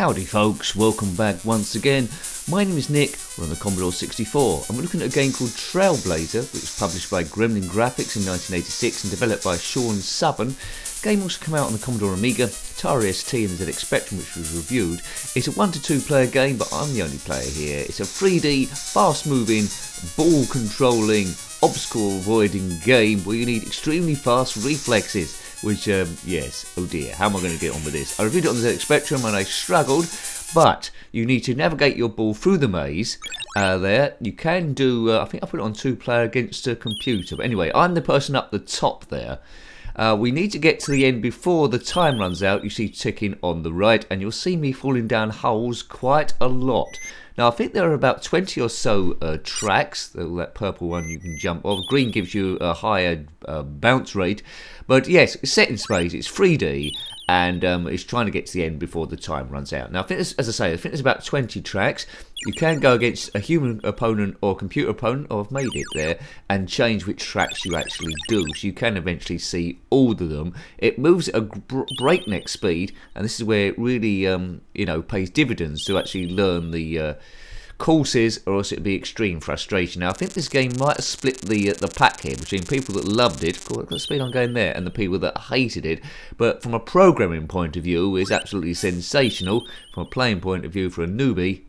Howdy folks, welcome back once again. My name is Nick, we're on the Commodore 64 and we're looking at a game called Trailblazer, which was published by Gremlin Graphics in 1986 and developed by Shaun Southern. The game also came out on the Commodore Amiga, Atari ST and the ZX Spectrum, which was reviewed. It's a 1 to 2 player game, but I'm the only player here. It's a 3D, fast moving, ball controlling, obstacle avoiding game where you need extremely fast reflexes. Which, yes, oh dear, how am I going to get on with this? I reviewed it on the ZX Spectrum and I struggled, but you need to navigate your ball through the maze there. You can do, I think I put it on 2 player against a computer, but anyway, I'm the person up the top there. We need to get to the end before the time runs out. You see ticking on the right, and you'll see me falling down holes quite a lot. Now, I think there are about 20 or so tracks. That purple one you can jump off. Green gives you a higher bounce rate. But yes, it's set in space, it's 3D, and it's trying to get to the end before the time runs out. Now, I think, as I say, I think there's about 20 tracks. You can go against a human opponent or computer opponent, or I've made it there, and change which tracks you actually do. So you can eventually see all of them. It moves at a breakneck speed, and this is where it really, pays dividends to actually learn the courses, or else it'd be extreme frustration. Now, I think this game might have split the pack here between people that loved it, look at the speed I'm going there, and the people that hated it. But from a programming point of view, it's absolutely sensational. From a playing point of view, for a newbie,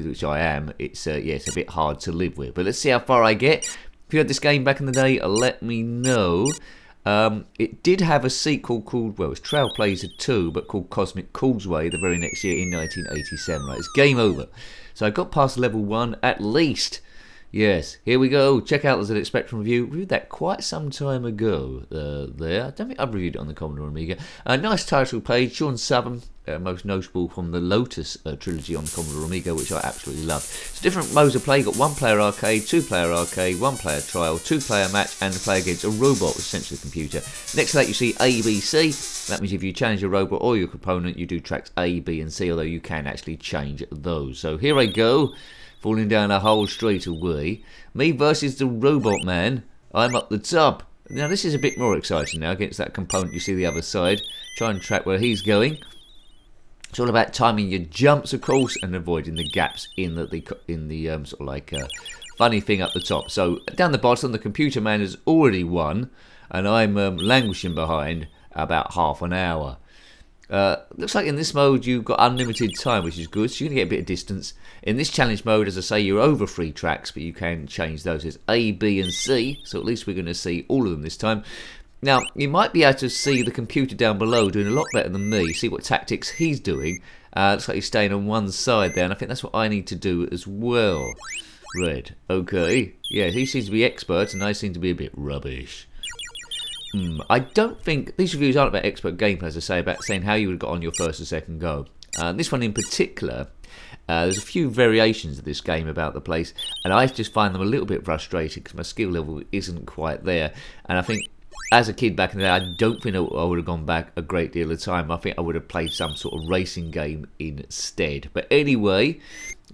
which I am, it's it's a bit hard to live with. But let's see how far I get. If you had this game back in the day, let me know. It did have a sequel called, well, it's Trailblazer 2, but called Cosmic Causeway the very next year in 1987. Right, it's game over. So I got past level 1 at least. Yes, here we go. Check out the ZX Spectrum review. Reviewed that quite some time ago there. I don't think I've reviewed it on the Commodore Amiga. Nice title page. Shaun Southern, most notable from the Lotus trilogy on the Commodore Amiga, which I absolutely loved. It's different modes of play. You've got 1-player arcade, 2-player arcade, 1-player trial, 2-player match, and to play against a robot, essentially a computer. Next to that you see A, B, C. That means if you challenge your robot or your opponent, you do tracks A, B, and C, although you can actually change those. So here I go. Falling down a hole straight away. Me versus the robot man. I'm up the top. Now this is a bit more exciting now against that component you see the other side. Try and track where he's going. It's all about timing your jumps, of course, and avoiding the gaps in the sort of like funny thing up the top. So down the bottom, the computer man has already won, and I'm languishing behind about half an hour. Looks like in this mode you've got unlimited time, which is good, so you're going to get a bit of distance. In this challenge mode, as I say, you're over 3 tracks, but you can change those as A, B and C, so at least we're going to see all of them this time. Now, you might be able to see the computer down below doing a lot better than me, see what tactics he's doing. Looks like he's staying on one side there, and I think that's what I need to do as well. Red, okay. Yeah, he seems to be expert, and I seem to be a bit rubbish. I don't think these reviews aren't about expert gameplay, as I say, about saying how you would have got on your first or second go. This one in particular, there's a few variations of this game about the place, and I just find them a little bit frustrating because my skill level isn't quite there. And I think, as a kid back in the day, I don't think I would have gone back a great deal of time. I think I would have played some sort of racing game instead. But anyway,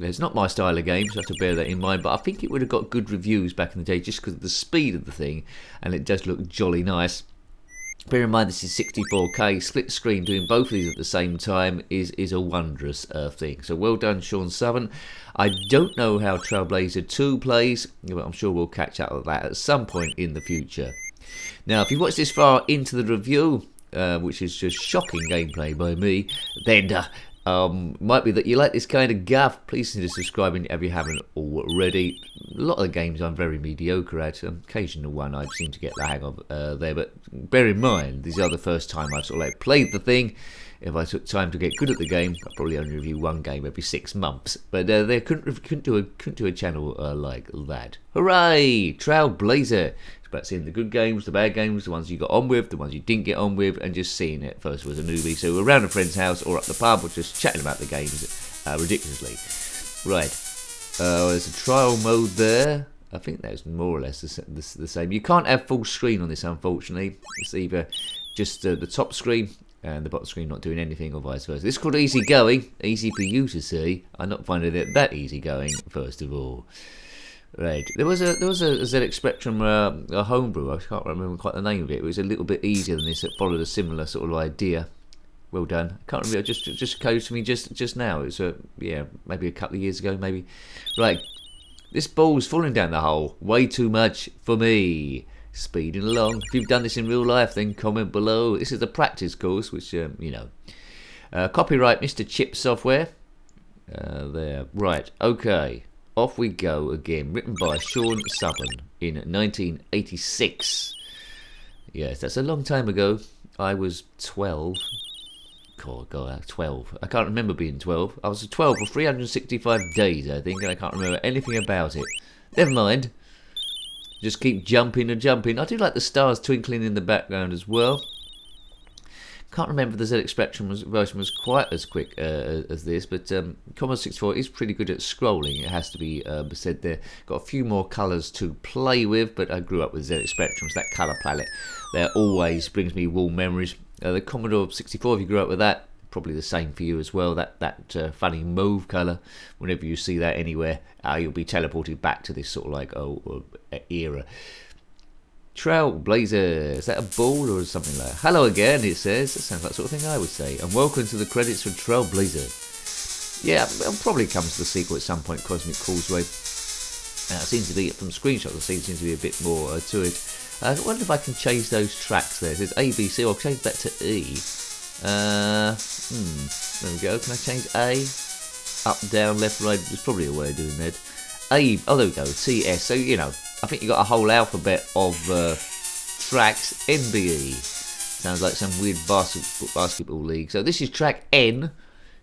it's not my style of game, so I have to bear that in mind. But I think it would have got good reviews back in the day just because of the speed of the thing, and it does look jolly nice. Bear in mind this is 64K, split screen, doing both of these at the same time is a wondrous thing. So well done, Shaun Southern. I don't know how Trailblazer 2 plays, but I'm sure we'll catch up with that at some point in the future. Now, if you've watched this far into the review, which is just shocking gameplay by me, then might be that you like this kind of guff. Please consider subscribing if you haven't already. A lot of the games I'm very mediocre at. Occasional one I seem to get the hang of there, but bear in mind, these are the first time I've sort of like played the thing. If I took time to get good at the game, I'd probably only review one game every 6 months. But they couldn't do a channel like that. Hooray! Trailblazer! It's about seeing the good games, the bad games, the ones you got on with, the ones you didn't get on with, and just seeing it first as a newbie. So around a friend's house or at the pub, or just chatting about the games ridiculously. Right. There's a trial mode there. I think that's more or less the same. You can't have full screen on this, unfortunately. It's either just the top screen and the bottom screen not doing anything, or vice versa. This is called easy going, easy for you to see. I'm not finding it that easy going, first of all. Right, there was a ZX Spectrum a homebrew. I can't remember quite the name of it. It was a little bit easier than this. It followed a similar sort of idea. Well done. I can't remember. Just occurred to me just now. It was yeah, maybe a couple of years ago, maybe. Right. This ball's falling down the hole. Way too much for me. Speeding along. If you've done this in real life, then comment below. This is the practice course, which you know. Copyright Mr. Chip Software. There. Right. Okay. Off we go again. Written by Shaun Southern in 1986. Yes, that's a long time ago. I was 12. God, 12. I can't remember being 12. I was 12 for 365 days, I think, and I can't remember anything about it. Never mind. Just keep jumping and jumping. I do like the stars twinkling in the background as well. Can't remember if the ZX Spectrum version was quite as quick as this, but Commodore 64 is pretty good at scrolling. It has to be said there. Got a few more colours to play with, but I grew up with ZX Spectrum, so that colour palette there always brings me warm memories. The Commodore 64, if you grew up with that, probably the same for you as well. That funny mauve colour, whenever you see that anywhere, you'll be teleported back to this sort of like era. Trailblazer, is that a ball or something like that? Hello again, it says. That sounds like the sort of thing I would say. And welcome to the credits for Trailblazer. Yeah, it'll probably come to the sequel at some point, Cosmic Causeway. It seems to be, from screenshots, there seems to be a bit more to it. I wonder if I can change those tracks there. It says A, B, C, I'll change that to E. There we go. Can I change A? Up, down, left, right. There's probably a way of doing that. A, oh there we go, T, S. So, you know, I think you got a whole alphabet of tracks. NBE. Sounds like some weird basketball league. So this is track N.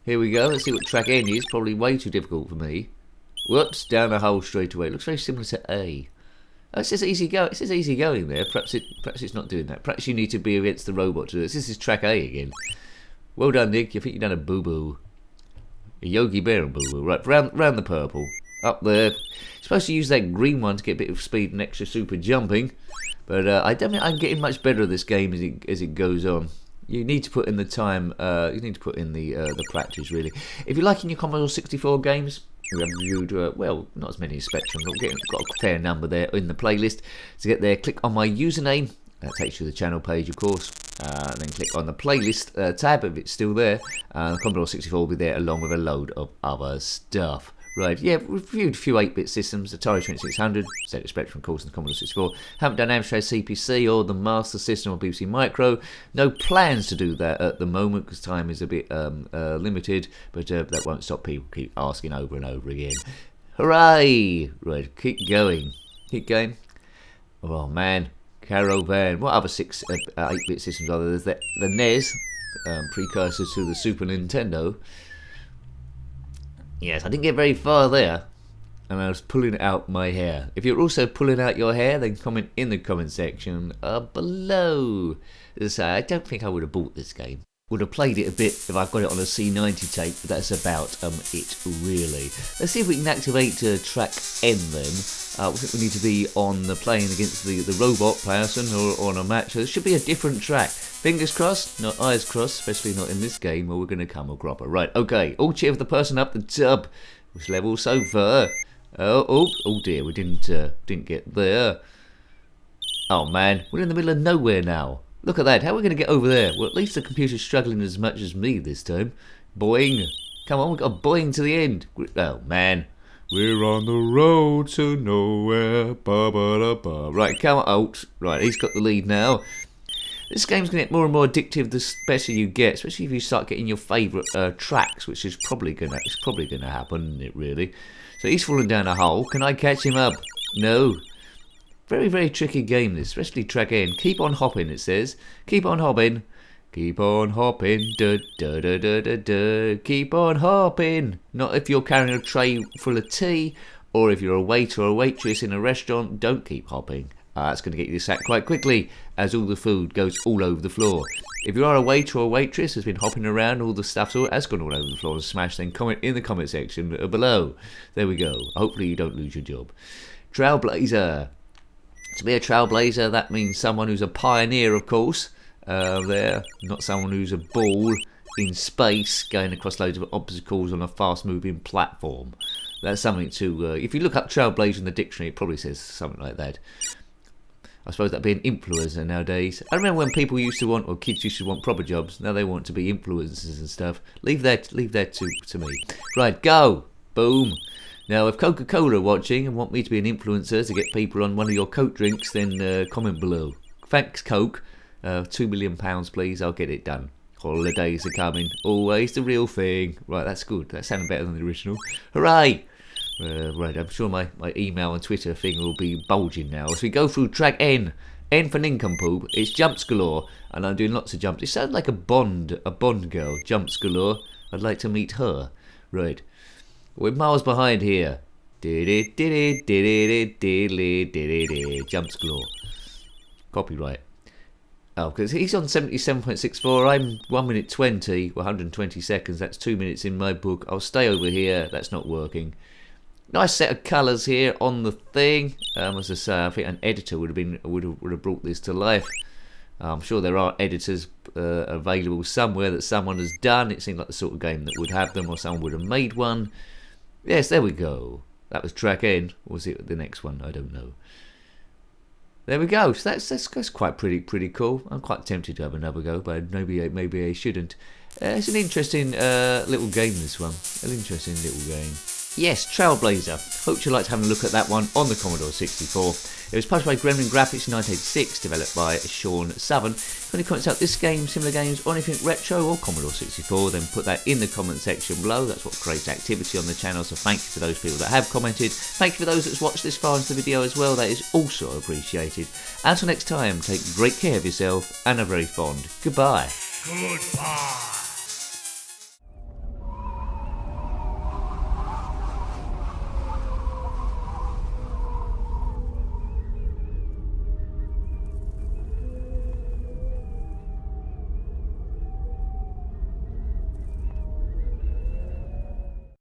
Here we go. Let's see what track N is. Probably way too difficult for me. Whoops, down a hole straight away. It looks very similar to A. Oh, it says easy go. It says easy going there. Perhaps it's not doing that. Perhaps you need to be against the robot to do this. This is track A again. Well done, Nick. I think you've done a boo-boo. A Yogi Bear and boo-boo. Right, round the purple. Up there. You're supposed to use that green one to get a bit of speed and extra super jumping. But I don't think I'm getting much better at this game as it goes on. You need to put in the time. You need to put in the practice, really. If you're liking your Commodore 64 games, we have reviewed, well, not as many as Spectrum, but got a fair number there in the playlist. To get there, click on my username. That takes you to the channel page, of course. Then click on the playlist tab if it's still there. The Commodore 64 will be there along with a load of other stuff. Right, yeah, we've reviewed a few 8-bit systems, Atari 2600, ZX Spectrum, of course, and the Commodore 64. Haven't done Amstrad CPC or the Master System or BBC Micro. No plans to do that at the moment because time is a bit limited, but that won't stop people keep asking over and over again. Hooray! Right, keep going. Keep going. Oh, man. Caravan. What other 8-bit systems are there? There's the NES, precursor to the Super Nintendo. Yes, I didn't get very far there, and I was pulling out my hair. If you're also pulling out your hair, then comment in the comment section below. As I say, I don't think I would have bought this game. Would have played it a bit if I got it on a C90 tape, but that's about it, really. Let's see if we can activate track N then. I think we need to be on the playing against the robot person or on a match. So there should be a different track. Fingers crossed, not eyes crossed, especially not in this game where we're going to come a cropper. Right, okay, all cheer for the person up the tub. Which level so far? Oh dear, we didn't get there. Oh man, we're in the middle of nowhere now. Look at that, how are we going to get over there? Well, at least the computer's struggling as much as me this time. Boing. Come on, we've got boing to the end. Oh man. We're on the road to nowhere. Ba ba da ba. Right, come on. Oh, right, he's got the lead now. This game's going to get more and more addictive the better you get, especially if you start getting your favourite tracks, which is probably going to happen, isn't it, really? So he's falling down a hole. Can I catch him up? No. Very, very tricky game, this, especially track N. Keep on hopping, it says. Keep on hopping. Keep on hopping. Da, da, da, da, da, da. Keep on hopping. Not if you're carrying a tray full of tea, or if you're a waiter or a waitress in a restaurant, don't keep hopping. That's going to get you sacked quite quickly, as all the food goes all over the floor. If you are a waiter or a waitress who's been hopping around, all the stuff has gone all over the floor and smashed, then comment in the comment section below. There we go. Hopefully you don't lose your job. Trailblazer. To be a trailblazer, that means someone who's a pioneer, of course. There, not someone who's a ball in space going across loads of obstacles on a fast-moving platform. That's something to... if you look up Trailblazer in the dictionary, it probably says something like that. I suppose that'd be an influencer nowadays. I remember when people used to want, or kids used to want proper jobs. Now they want to be influencers and stuff. Leave that to me. Right, go. Boom. Now, if Coca-Cola are watching and want me to be an influencer to get people on one of your Coke drinks, then comment below. Thanks, Coke. £2 million, please. I'll get it done. Holidays are coming. Always the real thing. Right, that's good. That sounded better than the original. Hooray! Right, I'm sure my email and Twitter thing will be bulging now. As we go through track N. N for nincompoop. It's jumps galore. And I'm doing lots of jumps. It sounds like a Bond girl. Jumps galore. I'd like to meet her. Right. We're miles behind here. Jumps galore. Copyright. Oh, because he's on 77.64. I'm 1 minute 20, 120 seconds. That's 2 minutes in my book. I'll stay over here. That's not working. Nice set of colours here on the thing. As I say, I think an editor would have brought this to life. I'm sure there are editors available somewhere that someone has done. It seemed like the sort of game that would have them, or someone would have made one. Yes, there we go. That was track N. Or was it the next one? I don't know. There we go. So that's quite pretty cool. I'm quite tempted to have another go, but maybe I shouldn't. It's an interesting little game, this one. An interesting little game. Yes, Trailblazer. Hope you liked having a look at that one on the Commodore 64. It was published by Gremlin Graphics in 1986, developed by Shaun Southern. If any comments about this game, similar games, or anything retro or Commodore 64, then put that in the comment section below. That's what creates activity on the channel, so thank you to those people that have commented. Thank you for those that's watched this far into the video as well. That is also appreciated. Until next time, take great care of yourself and are very fond. Goodbye. Goodbye.